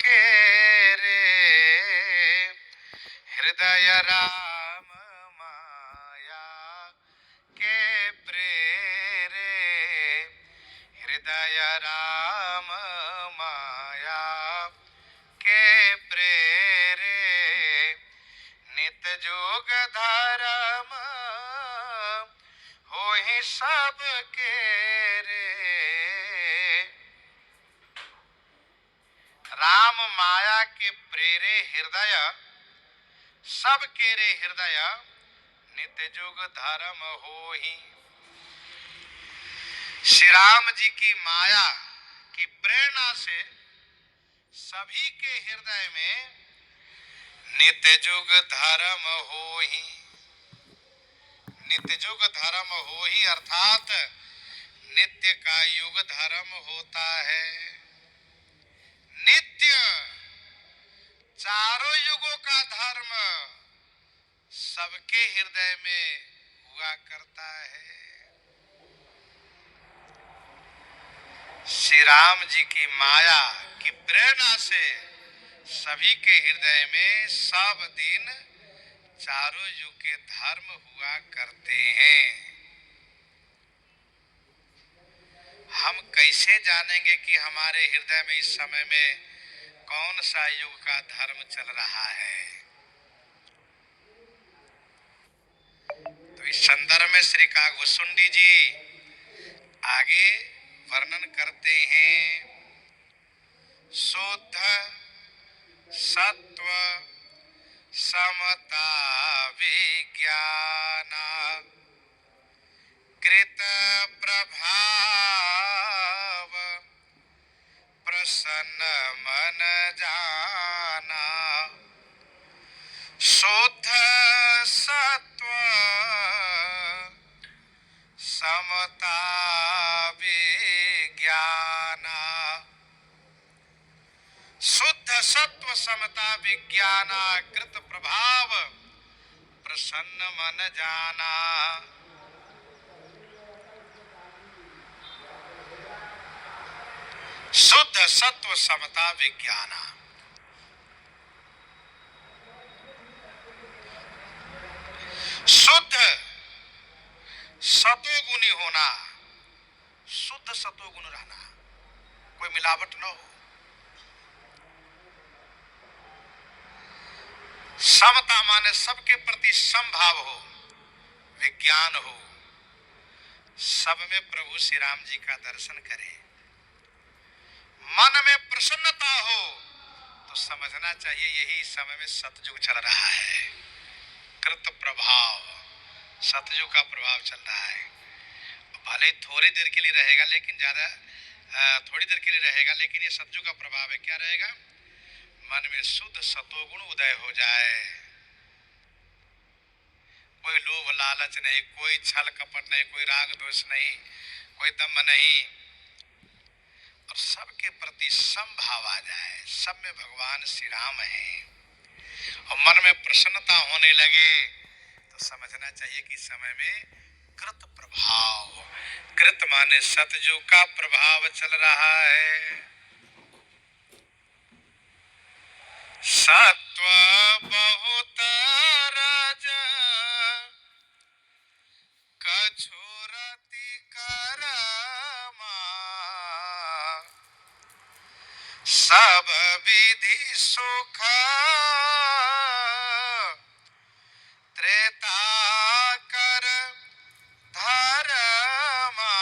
के रे हृदय राम माया के प्रेरे हृदय राम माया के प्रेरे नित जोग धर्म हो ही सब के रे राम माया के प्रेरे हृदय सब के रे हृदय नित्य जुग धर्म हो ही। श्री राम जी की माया की प्रेरणा से सभी के हृदय में नित्य जुग धर्म हो ही। नित्य जुग धर्म हो ही अर्थात नित्य का युग धर्म होता है। नित्य चारों युगों का धर्म सबके हृदय में हुआ करता है। श्री राम जी की माया की प्रेरणा से सभी के हृदय में सब दिन चारों युग के धर्म हुआ करते हैं। हम कैसे जानेंगे कि हमारे हृदय में इस समय में कौन सा युग का धर्म चल रहा है? तो इस संदर्भ में श्री कागभूषुंडी जी आगे वर्णन करते हैं। शुद्ध सत्व समता विज्ञान कृत प्रभाव प्रसन्न मन जाना। शुद्ध सत्व समता विज्ञान शुद्ध सत्व समता विज्ञान कृत प्रभाव प्रसन्न मन जाना। शुद्ध सत्व समता विज्ञान शुद्ध सतोगुणी होना, शुद्ध सतोगुण रहना, कोई मिलावट न हो। समता माने सबके प्रति समभाव हो, विज्ञान हो, सब में प्रभु श्री राम जी का दर्शन करें। मन में प्रसन्नता हो तो समझना चाहिए यही समय में सतयुग चल रहा है। कृत प्रभाव, सतयुग का प्रभाव चल रहा है। भले थोड़ी देर के लिए रहेगा लेकिन ज्यादा थोड़ी देर के लिए रहेगा, लेकिन ये सतयुग का प्रभाव है। क्या रहेगा? मन में शुद्ध सतोगुण उदय हो जाए। कोई लोभ लालच नहीं, कोई छल कपट नहीं, कोई राग दोष नहीं, कोई दम्भ नहीं, और सबके प्रति समभाव आ जाए। सब में भगवान श्री राम है और मन में प्रसन्नता होने लगे तो समझना चाहिए कि समय में कृत प्रभाव, कृत माने सतयुग का प्रभाव चल रहा है। सत्व बहुत रज कछुरति करमा सब विधि सुख त्रेता कर धर्मा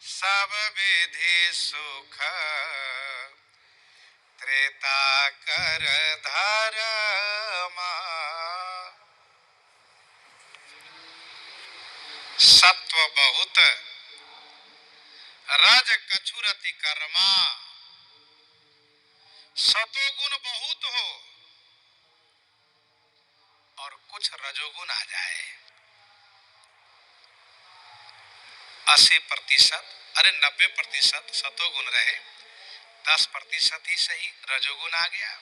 सब विधि सुख त्रेता कर धर्मा। सत्व बहुत रज कछुरति कर्मा, सतोगुण बहुत हो और कुछ रजोगुण आ जाए। 80% अरे 90% सतोगुण रहे, 10% ही सही रजोगुण आ गया।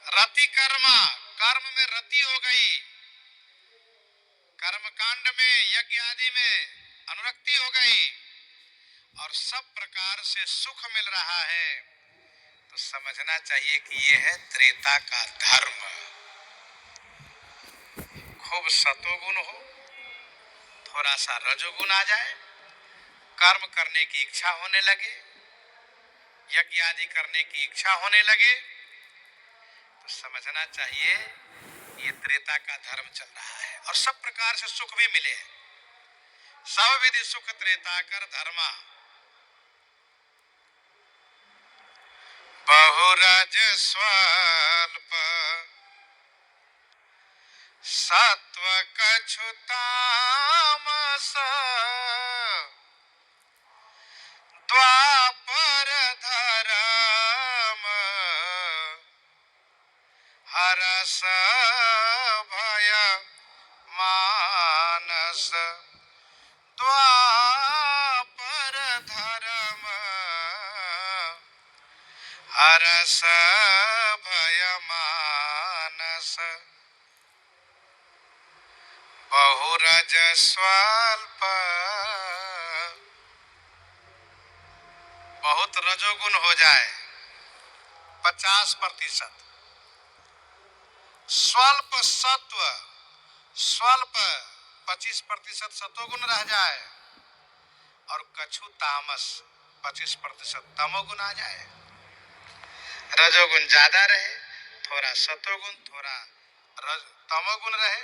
रति कर्मा, कर्म में रति हो गई, कर्म कांड में यज्ञ आदि में अनुरक्ति हो गई और सब प्रकार से सुख मिल रहा है, तो समझना चाहिए कि यह है त्रेता का धर्म। खूब सतोगुण हो, थोड़ा सा रजोगुण आ जाए, कर्म करने की इच्छा होने लगे, यज्ञ आदि करने की इच्छा होने लगे, तो समझना चाहिए ये त्रेता का धर्म चल रहा है। और सब प्रकार से सुख भी मिले, सब विधि सुख त्रेता कर धर्मा। बहुरज स्वल्प सत्व कछु तामस, द्वापर धर्म हरस भय मानस। द्वापर धर्म हरस भय मानस, बहुरज स्वल्प। बहुत रजोगुण हो जाए 50%, स्वल्प सत्व, स्वल्प 25% सतोगुण रह जाए, और कछु तामस 25% तमोगुण आ जाए। रजोगुण ज्यादा रहे, थोड़ा सतोगुण, थोड़ा तमोगुण रहे।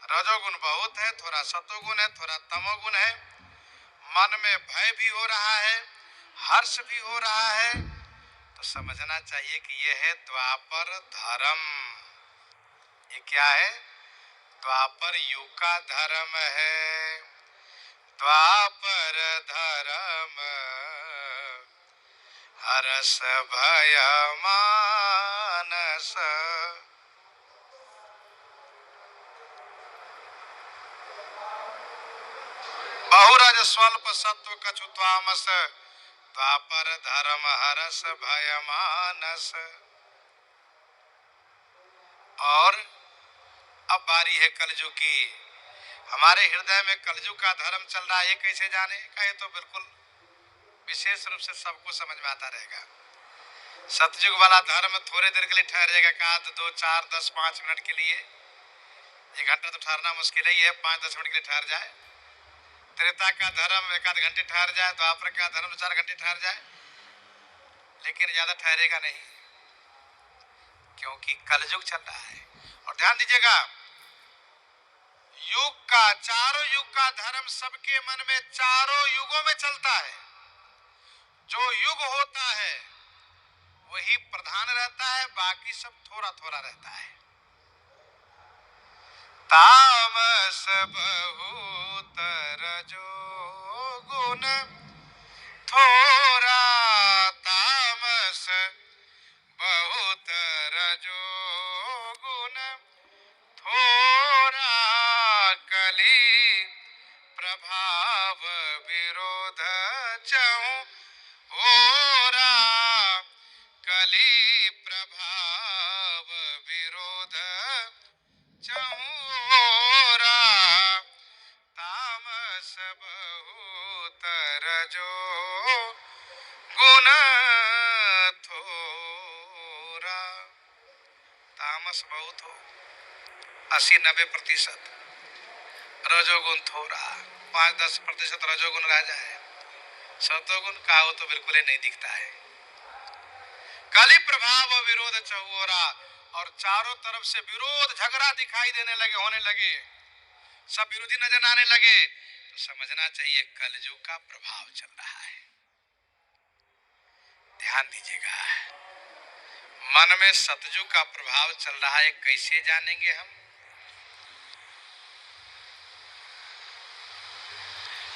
रजोगुण बहुत है, थोड़ा सतोगुण है, थोड़ा तमोगुण है। मन में भय भी हो रहा है, हर्ष भी हो रहा है, तो समझना चाहिए कि यह है द्वापर धर्म। ये क्या है? द्वापर युग का धर्म है। द्वापर धर्म हरस भय मानस। बहुरज स्वल्प सत्व कछु तामस, द्वापर धर्म हरस भय मानस। और अब बारी है कलयुग की। हमारे हृदय में कलयुग का धर्म चल रहा है, ये कैसे जाने? कहे तो बिल्कुल विशेष रूप से सबको समझ में आता रहेगा। सतयुग वाला धर्म थोड़े देर के लिए ठहरेगा, का 2, 4, 10, 5 मिनट के लिए। 1 घंटा तो ठहरना मुश्किल ही है, 5-10 मिनट के लिए ठहर जाए। त्रेता का धर्म 1-8 घंटे ठहर जाए, द्वापर का धर्म 4 घंटे ठहर जाए, लेकिन ज्यादा ठहरेगा नहीं, क्योंकि कलयुग चल रहा है। और ध्यान दीजिएगा, युग का, चारों युग का धर्म सबके मन में चारों युगों में चलता है। जो युग होता है वही प्रधान रहता है, बाकी सब थोड़ा थोड़ा रहता है। तामस बहुत रजोगुण थोड़ा, तामस बहुत रजोगुण थोड़ा, कली प्रभाव विरोध चहु ओरा, कली प्रभाव विरोध चहु ओरा। तामस बहुत रजो गुण थोरा। तामस बहुत हो 80-90%, रजोगुण थोड़ा 5-10% रजोगुण रह जाए, सतोगुण का हो तो बिल्कुल ही नहीं दिखता है। कली प्रभाव विरोध चहुओरा, और चारों तरफ से विरोध झगड़ा दिखाई देने लगे, होने लगे, सब विरोधी नजर आने लगे, तो समझना चाहिए कलयुग का प्रभाव चल रहा है। ध्यान दीजिएगा, मन में सतयुग का प्रभाव चल रहा है, कैसे जानेंगे हम?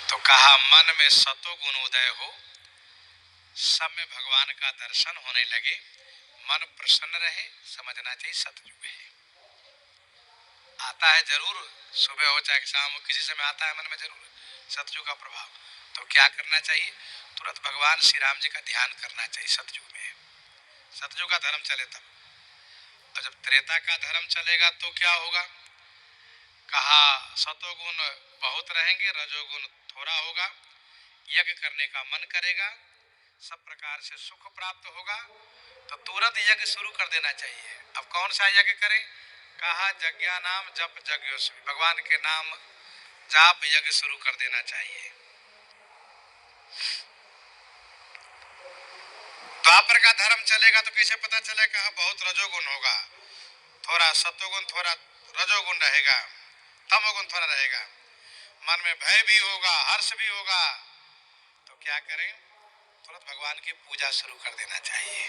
तो कहा मन में सतोगुण उदय हो, सब में भगवान का दर्शन होने लगे, मन प्रसन्न रहे, समझना चाहिए सतयुग है। आता है जरूर, सुबह हो चाहे शाम हो, किसी समय आता है मन में जरूर सतयुग का प्रभाव। तो क्या करना चाहिए? तुरंत भगवान श्री राम जी का ध्यान करना चाहिए। सतयुग में, सतयुग का धर्म चले तब। और जब त्रेता का धर्म चलेगा तो क्या होगा? कहा सतोगुण बहुत रहेंगे, रजोगुण थोड़ा होगा। यज्ञ करने का मन करेगा, सब प्रकार से सुख प्राप्त होगा, तो तुरंत यज्ञ शुरू कर देना चाहिए। अब कौन सा यज्ञ करें? कहा यज्ञा नाम जप यज्ञोस्मि, भगवान के नाम जाप यज्ञ शुरू कर देना चाहिए। द्वापर का धर्म चलेगा तो कैसे पता चलेगा? बहुत रजोगुण होगा, थोड़ा सत्वगुण, थोड़ा रजोगुण रहेगा, तमोगुण थोड़ा रहेगा, मन में भय भी होगा, हर्ष भी होगा, तो क्या करें? तुरंत भगवान की पूजा शुरू कर देना चाहिए,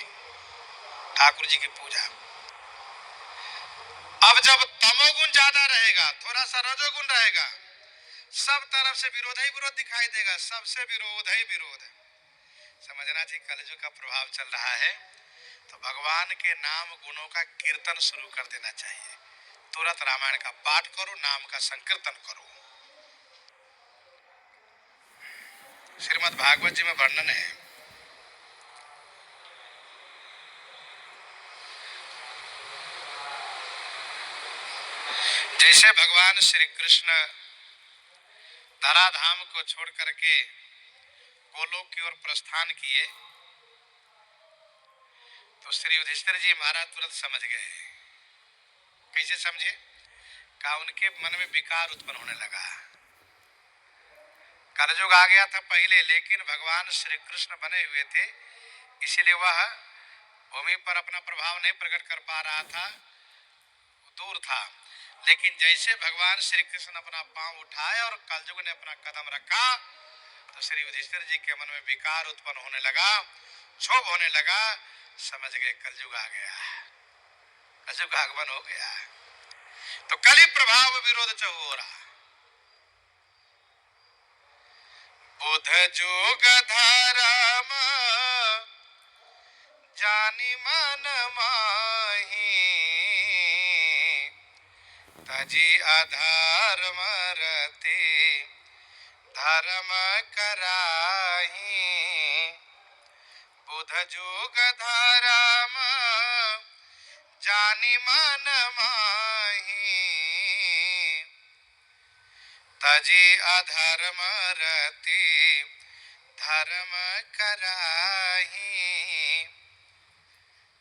ठाकुर जी की पूजा। अब जब तमोगुण ज्यादा रहेगा, थोड़ा सा रजोगुण रहेगा, सब तरफ से विरोध ही विरोध दिखाई देगा, सबसे विरोध ही विरोध है। समझना चाहिए कलयुग का प्रभाव चल रहा है, तो भगवान के नाम गुणों का कीर्तन शुरू कर देना चाहिए। तुरंत रामायण का पाठ करो, नाम का संकीर्तन करो। श्रीमद् भागवत जी में वर्णन है, जैसे भगवान श्री कृष्ण धराधाम को छोड़ करके गोलोक की ओर प्रस्थान किए, तो श्री युधिष्ठिर जी महाराज तुरंत समझ गए। कैसे समझे? का उनके मन में विकार उत्पन्न होने लगा। कलयुग आ गया था पहले, लेकिन भगवान श्री कृष्ण बने हुए थे, इसीलिए वह भूमि पर अपना प्रभाव नहीं प्रकट कर पा रहा था, दूर था। लेकिन जैसे भगवान श्री कृष्ण अपना पांव उठाए और कलयुग ने अपना कदम रखा, तो श्री युधिष्ठिर जी के मन में विकार उत्पन्न होने लगा, क्षोभ होने लगा। समझ गए कलयुग आ गया, कलयुग आगमन हो गया। तो कली प्रभाव विरोध हो रहा। बुध जोग धर्म जानी मन माही, तजी अधर्म रते धर्म कराही। बुध जोग धर्म जानी मन माही, तजी अधर्म रते धर्म कराही।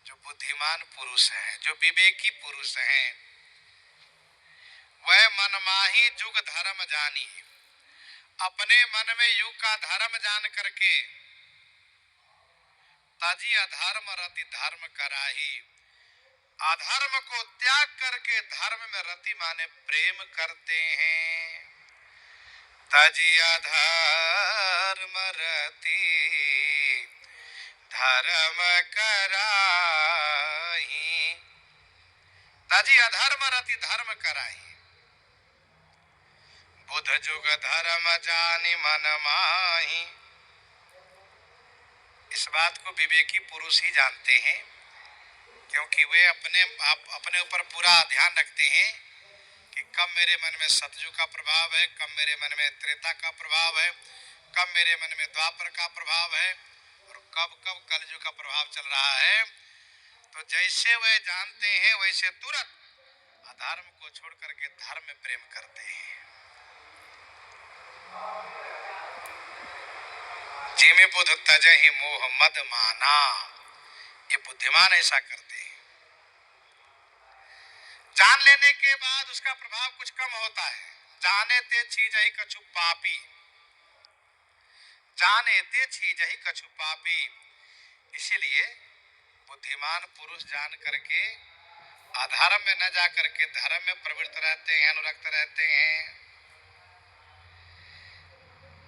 जो बुद्धिमान पुरुष हैं, जो विवेकी पुरुष हैं, वह मनमाही जुग धर्म जानी, अपने मन में युग का धर्म जान करके तजी अधर्म रति धर्म कराही, अधर्म को त्याग करके धर्म में रति माने प्रेम करते हैं। तजी अधर्म रति धर्म कराही, तजी अधर्म रति धर्म कराही। बुध जुग धर्म जानी मन माही। इस बात को विवेकी पुरुष ही जानते हैं, क्योंकि वे अपने ऊपर पूरा ध्यान रखते हैं कि कब मेरे मन में सतयुग का प्रभाव है, कब मेरे मन में त्रेता का प्रभाव है, कब मेरे मन में द्वापर का प्रभाव है, और कब कब कलयुग का प्रभाव चल रहा है। तो जैसे वे जानते हैं, वैसे तुरंत अधर्म को छोड़ करके धर्म में प्रेम करते हैं। जिमे बुध तजहि मोह मद माना, ये बुद्धिमान ऐसा करते हैं। जान लेने के बाद उसका प्रभाव कुछ कम होता है। जाने ते चीज ही कछु पापी, जाने ते चीज ही कछु पापी। इसीलिए बुद्धिमान पुरुष जान करके अधर्म में न जा करके धर्म में प्रवृत्त रहते हैं, अनुरक्त रहते हैं।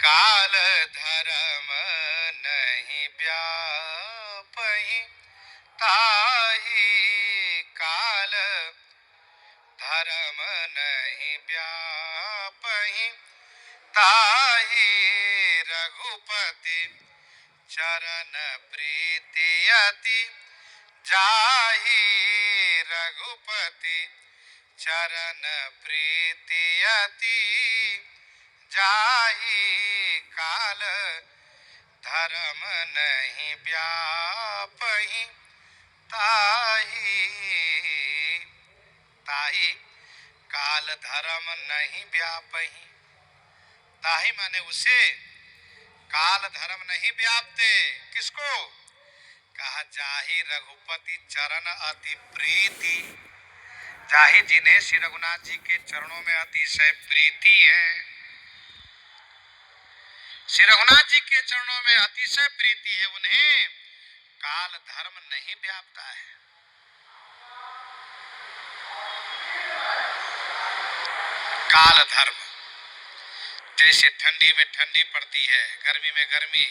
काल धर्म नहीं व्यापहि, ताहि काल धर्म नहीं व्यापहि, ताहि रघुपति चरण प्रीति अति जाहि। रघुपति चरण प्रीति अति जाहि, काल धर्म नहीं व्यापहि, ताहि ताहि काल धर्म नहीं व्यापहि। ताहि माने उसे काल धर्म नहीं व्यापते। किसको? कहा जाहि रघुपति चरण अति प्रीति, जाहि जिन्हें श्री रघुनाथ जी के चरणों में अतिशय प्रीति है, श्री रघुनाथ जी के चरणों में अतिशय प्रीति है, उन्हें काल धर्म नहीं व्यापता है। काल धर्म जैसे ठंडी में ठंडी पड़ती है, गर्मी में गर्मी,